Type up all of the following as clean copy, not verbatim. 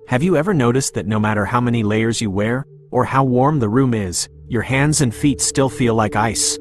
Have you ever noticed that no matter how many layers you wear, or how warm the room is, your hands and feet still feel like ice?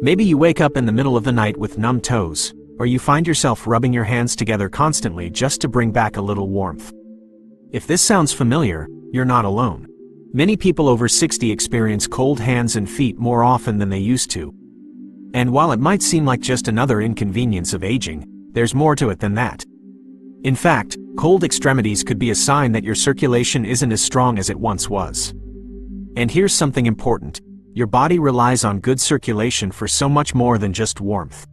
Maybe you wake up in the middle of the night with numb toes, or you find yourself rubbing your hands together constantly just to bring back a little warmth. If this sounds familiar, you're not alone. Many people over 60 experience cold hands and feet more often than they used to. And while it might seem like just another inconvenience of aging, there's more to it than that. In fact, cold extremities could be a sign that your circulation isn't as strong as it once was. And here's something important. Your body relies on good circulation for so much more than just warmth.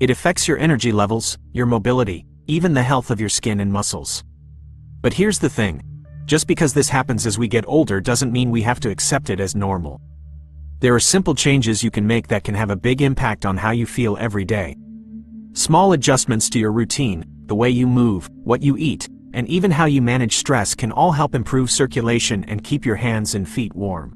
It affects your energy levels, your mobility, even the health of your skin and muscles. But here's the thing. Just because this happens as we get older doesn't mean we have to accept it as normal. There are simple changes you can make that can have a big impact on how you feel every day. Small adjustments to your routine, the way you move, what you eat, and even how you manage stress can all help improve circulation and keep your hands and feet warm.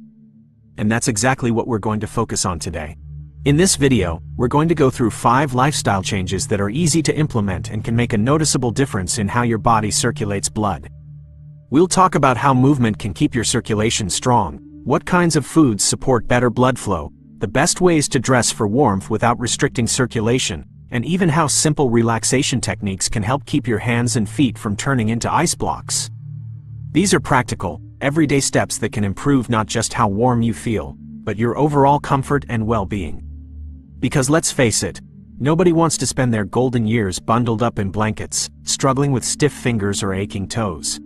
And that's exactly what we're going to focus on today. In this video, we're going to go through 5 lifestyle changes that are easy to implement and can make a noticeable difference in how your body circulates blood. We'll talk about how movement can keep your circulation strong, what kinds of foods support better blood flow, the best ways to dress for warmth without restricting circulation, and even how simple relaxation techniques can help keep your hands and feet from turning into ice blocks. These are practical, everyday steps that can improve not just how warm you feel, but your overall comfort and well-being. Because let's face it, nobody wants to spend their golden years bundled up in blankets, struggling with stiff fingers or aching toes.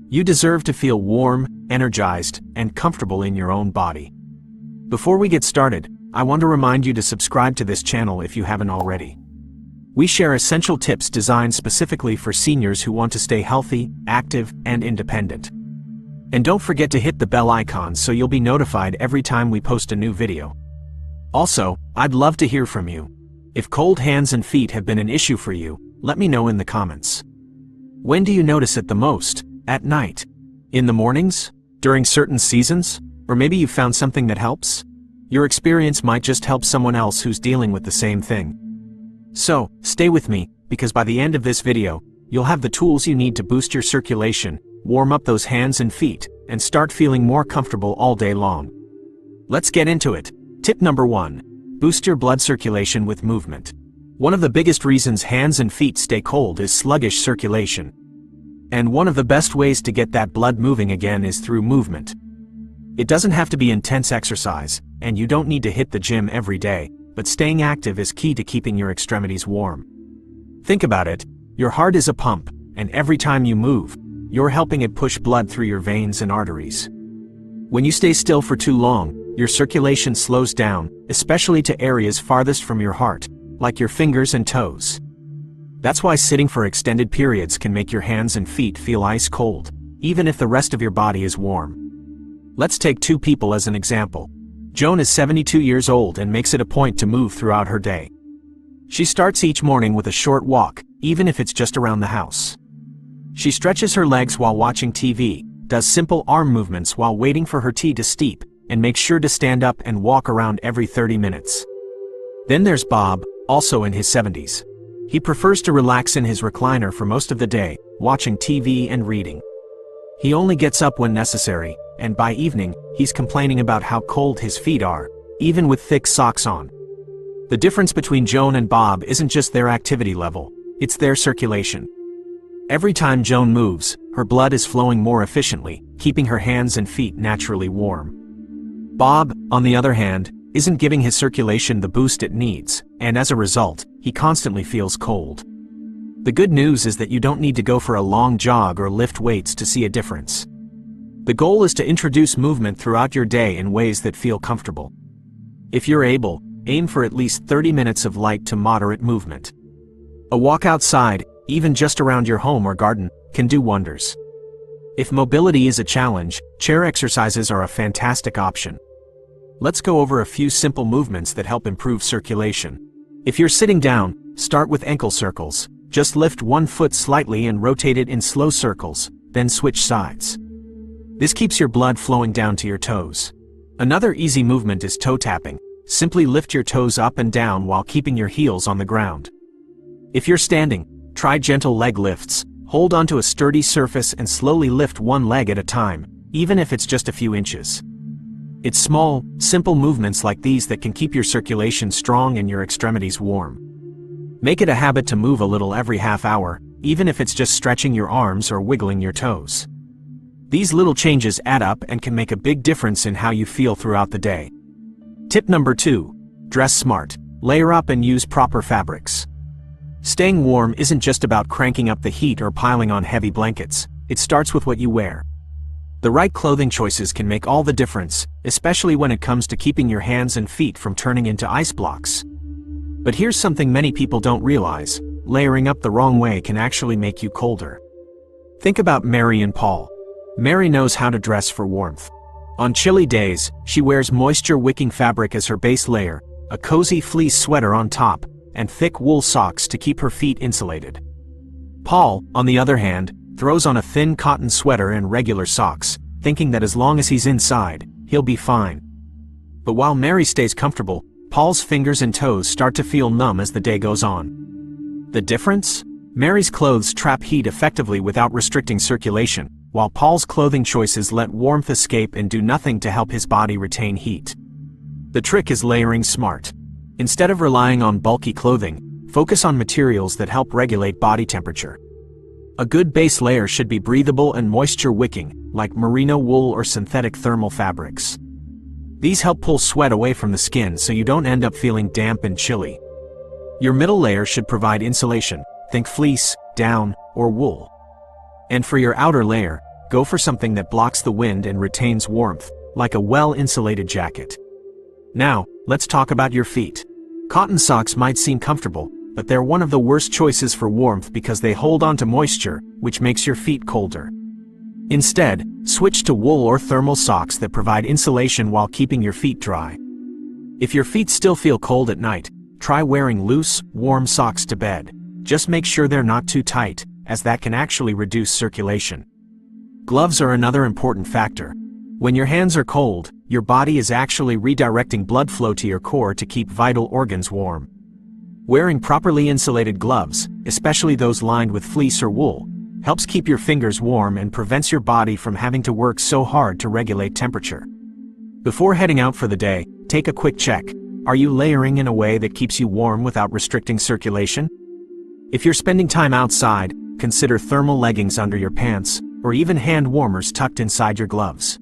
You deserve to feel warm, energized, and comfortable in your own body. Before we get started, I want to remind you to subscribe to this channel if you haven't already. We share essential tips designed specifically for seniors who want to stay healthy, active, and independent. And don't forget to hit the bell icon so you'll be notified every time we post a new video. Also, I'd love to hear from you. If cold hands and feet have been an issue for you, let me know in the comments. When do you notice it the most? At night? In the mornings? During certain seasons? Or maybe you found something that helps? Your experience might just help someone else who's dealing with the same thing. So, stay with me, because by the end of this video, you'll have the tools you need to boost your circulation, warm up those hands and feet, and start feeling more comfortable all day long. Let's get into it. Tip number 1. Boost your blood circulation with movement. One of the biggest reasons hands and feet stay cold is sluggish circulation. And one of the best ways to get that blood moving again is through movement. It doesn't have to be intense exercise, and you don't need to hit the gym every day, but staying active is key to keeping your extremities warm. Think about it, your heart is a pump, and every time you move, you're helping it push blood through your veins and arteries. When you stay still for too long, your circulation slows down, especially to areas farthest from your heart, like your fingers and toes. That's why sitting for extended periods can make your hands and feet feel ice cold, even if the rest of your body is warm. Let's take 2 people as an example. Joan is 72 years old and makes it a point to move throughout her day. She starts each morning with a short walk, even if it's just around the house. She stretches her legs while watching TV, does simple arm movements while waiting for her tea to steep, and makes sure to stand up and walk around every 30 minutes. Then there's Bob, also in his 70s. He prefers to relax in his recliner for most of the day, watching TV and reading. He only gets up when necessary, and by evening, he's complaining about how cold his feet are, even with thick socks on. The difference between Joan and Bob isn't just their activity level, it's their circulation. Every time Joan moves, her blood is flowing more efficiently, keeping her hands and feet naturally warm. Bob, on the other hand, isn't giving his circulation the boost it needs, and as a result, he constantly feels cold. The good news is that you don't need to go for a long jog or lift weights to see a difference. The goal is to introduce movement throughout your day in ways that feel comfortable. If you're able, aim for at least 30 minutes of light to moderate movement. A walk outside, even just around your home or garden, can do wonders. If mobility is a challenge, chair exercises are a fantastic option. Let's go over a few simple movements that help improve circulation. If you're sitting down, start with ankle circles. Just lift one foot slightly and rotate it in slow circles, then switch sides. This keeps your blood flowing down to your toes. Another easy movement is toe tapping. Simply lift your toes up and down while keeping your heels on the ground. If you're standing, try gentle leg lifts. Hold onto a sturdy surface and slowly lift one leg at a time, even if it's just a few inches. It's small, simple movements like these that can keep your circulation strong and your extremities warm. Make it a habit to move a little every half hour, even if it's just stretching your arms or wiggling your toes. These little changes add up and can make a big difference in how you feel throughout the day. Tip number 2. Dress smart. Layer up and use proper fabrics. Staying warm isn't just about cranking up the heat or piling on heavy blankets. It starts with what you wear. The right clothing choices can make all the difference, especially when it comes to keeping your hands and feet from turning into ice blocks. But here's something many people don't realize: layering up the wrong way can actually make you colder. Think about Mary and Paul. Mary knows how to dress for warmth. On chilly days, she wears moisture-wicking fabric as her base layer, a cozy fleece sweater on top, and thick wool socks to keep her feet insulated. Paul, on the other hand, throws on a thin cotton sweater and regular socks, thinking that as long as he's inside, he'll be fine. But while Mary stays comfortable, Paul's fingers and toes start to feel numb as the day goes on. The difference? Mary's clothes trap heat effectively without restricting circulation, while Paul's clothing choices let warmth escape and do nothing to help his body retain heat. The trick is layering smart. Instead of relying on bulky clothing, focus on materials that help regulate body temperature. A good base layer should be breathable and moisture-wicking, like merino wool or synthetic thermal fabrics. These help pull sweat away from the skin so you don't end up feeling damp and chilly. Your middle layer should provide insulation, think fleece, down, or wool. And for your outer layer, go for something that blocks the wind and retains warmth, like a well-insulated jacket. Now, let's talk about your feet. Cotton socks might seem comfortable, but they're one of the worst choices for warmth because they hold on to moisture, which makes your feet colder. Instead, switch to wool or thermal socks that provide insulation while keeping your feet dry. If your feet still feel cold at night, try wearing loose, warm socks to bed. Just make sure they're not too tight, as that can actually reduce circulation. Gloves are another important factor. When your hands are cold, your body is actually redirecting blood flow to your core to keep vital organs warm. Wearing properly insulated gloves, especially those lined with fleece or wool, helps keep your fingers warm and prevents your body from having to work so hard to regulate temperature. Before heading out for the day, take a quick check. Are you layering in a way that keeps you warm without restricting circulation? If you're spending time outside, consider thermal leggings under your pants, or even hand warmers tucked inside your gloves.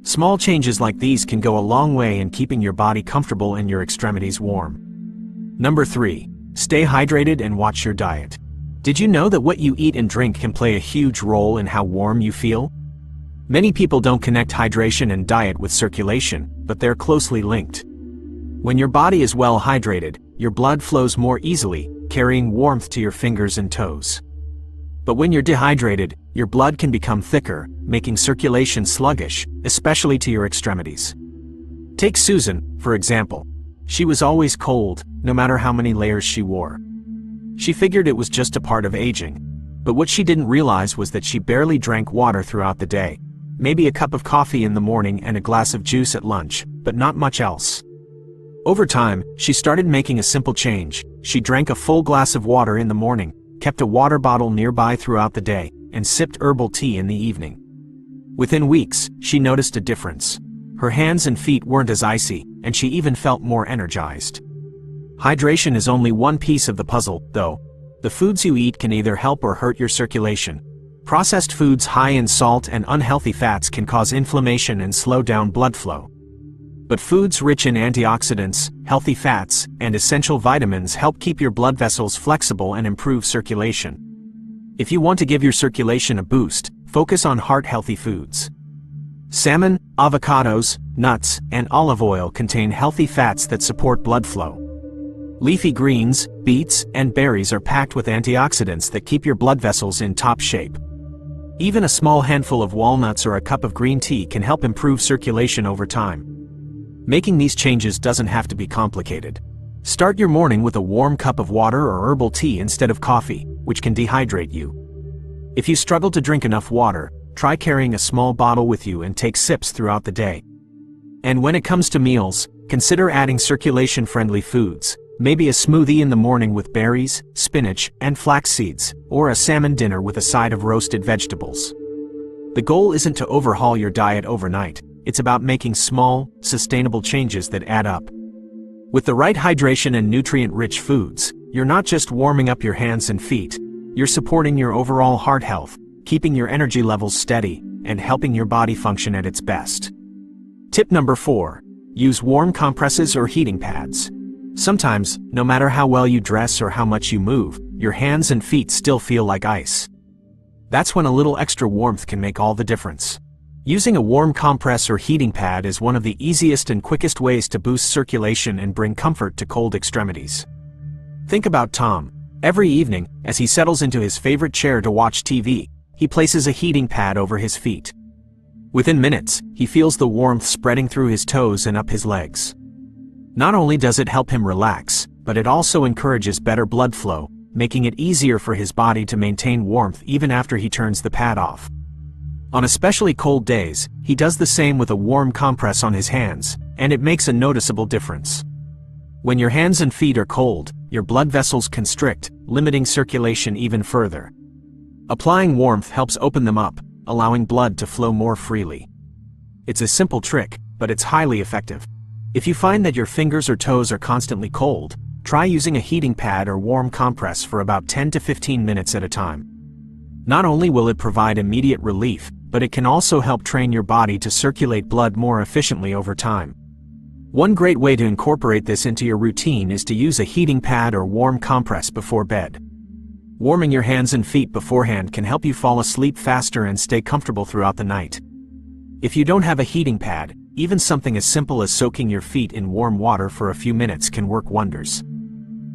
Small changes like these can go a long way in keeping your body comfortable and your extremities warm. Number 3. Stay hydrated and watch your diet. Did you know that what you eat and drink can play a huge role in how warm you feel? Many people don't connect hydration and diet with circulation, but they're closely linked. When your body is well hydrated, your blood flows more easily, carrying warmth to your fingers and toes. But when you're dehydrated, your blood can become thicker, making circulation sluggish, especially to your extremities. Take Susan, for example. She was always cold, no matter how many layers she wore. She figured it was just a part of aging. But what she didn't realize was that she barely drank water throughout the day. Maybe a cup of coffee in the morning and a glass of juice at lunch, but not much else. Over time, she started making a simple change. She drank a full glass of water in the morning, kept a water bottle nearby throughout the day, and sipped herbal tea in the evening. Within weeks, she noticed a difference. Her hands and feet weren't as icy, and she even felt more energized. Hydration is only one piece of the puzzle, though. The foods you eat can either help or hurt your circulation. Processed foods high in salt and unhealthy fats can cause inflammation and slow down blood flow. But foods rich in antioxidants, healthy fats, and essential vitamins help keep your blood vessels flexible and improve circulation. If you want to give your circulation a boost, focus on heart-healthy foods. Salmon, avocados, nuts, and olive oil contain healthy fats that support blood flow. Leafy greens, beets, and berries are packed with antioxidants that keep your blood vessels in top shape. Even a small handful of walnuts or a cup of green tea can help improve circulation over time. Making these changes doesn't have to be complicated. Start your morning with a warm cup of water or herbal tea instead of coffee, which can dehydrate you. If you struggle to drink enough water, try carrying a small bottle with you and take sips throughout the day. And when it comes to meals, consider adding circulation-friendly foods. Maybe a smoothie in the morning with berries, spinach, and flax seeds, or a salmon dinner with a side of roasted vegetables. The goal isn't to overhaul your diet overnight, it's about making small, sustainable changes that add up. With the right hydration and nutrient-rich foods, you're not just warming up your hands and feet, you're supporting your overall heart health, keeping your energy levels steady, and helping your body function at its best. Tip number 4. Use warm compresses or heating pads. Sometimes, no matter how well you dress or how much you move, your hands and feet still feel like ice. That's when a little extra warmth can make all the difference. Using a warm compress or heating pad is one of the easiest and quickest ways to boost circulation and bring comfort to cold extremities. Think about Tom. Every evening, as he settles into his favorite chair to watch TV, he places a heating pad over his feet. Within minutes, he feels the warmth spreading through his toes and up his legs. Not only does it help him relax, but it also encourages better blood flow, making it easier for his body to maintain warmth even after he turns the pad off. On especially cold days, he does the same with a warm compress on his hands, and it makes a noticeable difference. When your hands and feet are cold, your blood vessels constrict, limiting circulation even further. Applying warmth helps open them up, allowing blood to flow more freely. It's a simple trick, but it's highly effective. If you find that your fingers or toes are constantly cold, try using a heating pad or warm compress for about 10 to 15 minutes at a time. Not only will it provide immediate relief, but it can also help train your body to circulate blood more efficiently over time. One great way to incorporate this into your routine is to use a heating pad or warm compress before bed. Warming your hands and feet beforehand can help you fall asleep faster and stay comfortable throughout the night. If you don't have a heating pad, even something as simple as soaking your feet in warm water for a few minutes can work wonders.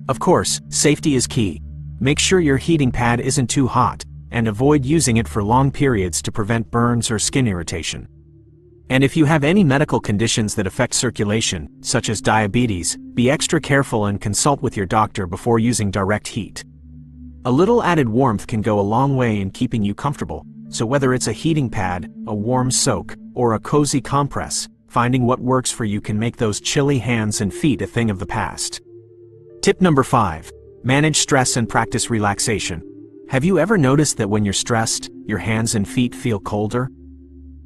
Of course, safety is key. Make sure your heating pad isn't too hot, and avoid using it for long periods to prevent burns or skin irritation. And if you have any medical conditions that affect circulation, such as diabetes, be extra careful and consult with your doctor before using direct heat. A little added warmth can go a long way in keeping you comfortable, so whether it's a heating pad, a warm soak, or a cozy compress, finding what works for you can make those chilly hands and feet a thing of the past. Tip number 5. Manage stress and practice relaxation. Have you ever noticed that when you're stressed, your hands and feet feel colder?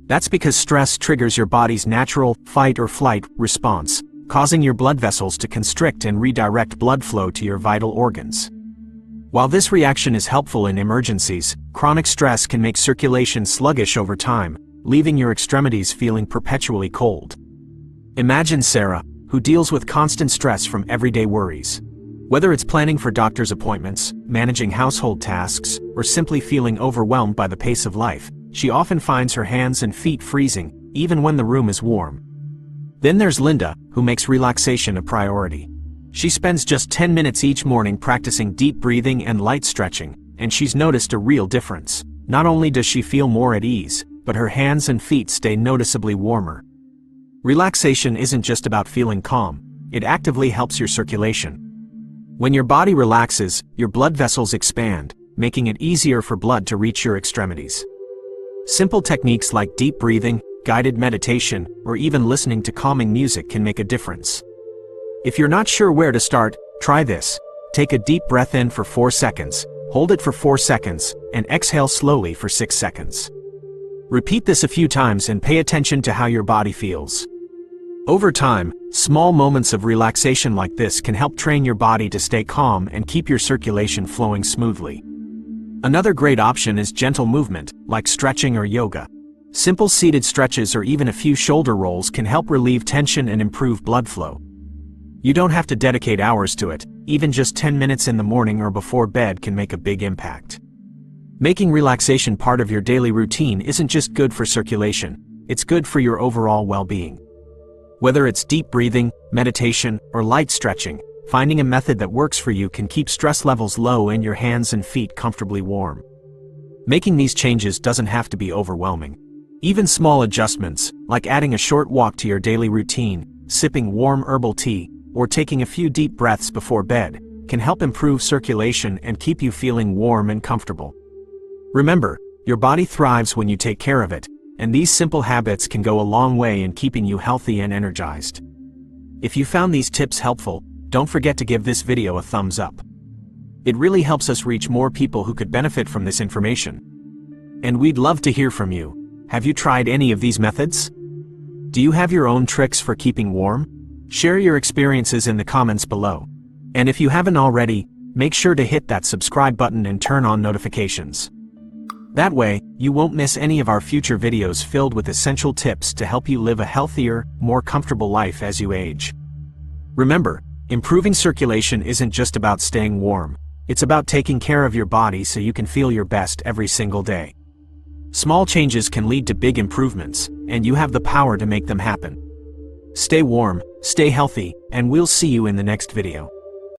That's because stress triggers your body's natural fight or flight response, causing your blood vessels to constrict and redirect blood flow to your vital organs. While this reaction is helpful in emergencies, chronic stress can make circulation sluggish over time, leaving your extremities feeling perpetually cold. Imagine Sarah, who deals with constant stress from everyday worries. Whether it's planning for doctor's appointments, managing household tasks, or simply feeling overwhelmed by the pace of life, she often finds her hands and feet freezing, even when the room is warm. Then there's Linda, who makes relaxation a priority. She spends just 10 minutes each morning practicing deep breathing and light stretching, and she's noticed a real difference. Not only does she feel more at ease, but her hands and feet stay noticeably warmer. Relaxation isn't just about feeling calm, it actively helps your circulation. When your body relaxes, your blood vessels expand, making it easier for blood to reach your extremities. Simple techniques like deep breathing, guided meditation, or even listening to calming music can make a difference. If you're not sure where to start, try this. Take a deep breath in for 4 seconds, hold it for 4 seconds, and exhale slowly for 6 seconds. Repeat this a few times and pay attention to how your body feels. Over time, small moments of relaxation like this can help train your body to stay calm and keep your circulation flowing smoothly. Another great option is gentle movement, like stretching or yoga. Simple seated stretches or even a few shoulder rolls can help relieve tension and improve blood flow. You don't have to dedicate hours to it, even just 10 minutes in the morning or before bed can make a big impact. Making relaxation part of your daily routine isn't just good for circulation, it's good for your overall well-being. Whether it's deep breathing, meditation, or light stretching, finding a method that works for you can keep stress levels low and your hands and feet comfortably warm. Making these changes doesn't have to be overwhelming. Even small adjustments, like adding a short walk to your daily routine, sipping warm herbal tea, or taking a few deep breaths before bed, can help improve circulation and keep you feeling warm and comfortable. Remember, your body thrives when you take care of it, and these simple habits can go a long way in keeping you healthy and energized. If you found these tips helpful, don't forget to give this video a thumbs up. It really helps us reach more people who could benefit from this information. And we'd love to hear from you. Have you tried any of these methods? Do you have your own tricks for keeping warm? Share your experiences in the comments below. And if you haven't already, make sure to hit that subscribe button and turn on notifications. That way, you won't miss any of our future videos filled with essential tips to help you live a healthier, more comfortable life as you age. Remember, improving circulation isn't just about staying warm. It's about taking care of your body so you can feel your best every single day. Small changes can lead to big improvements, and you have the power to make them happen. Stay warm, stay healthy, and we'll see you in the next video.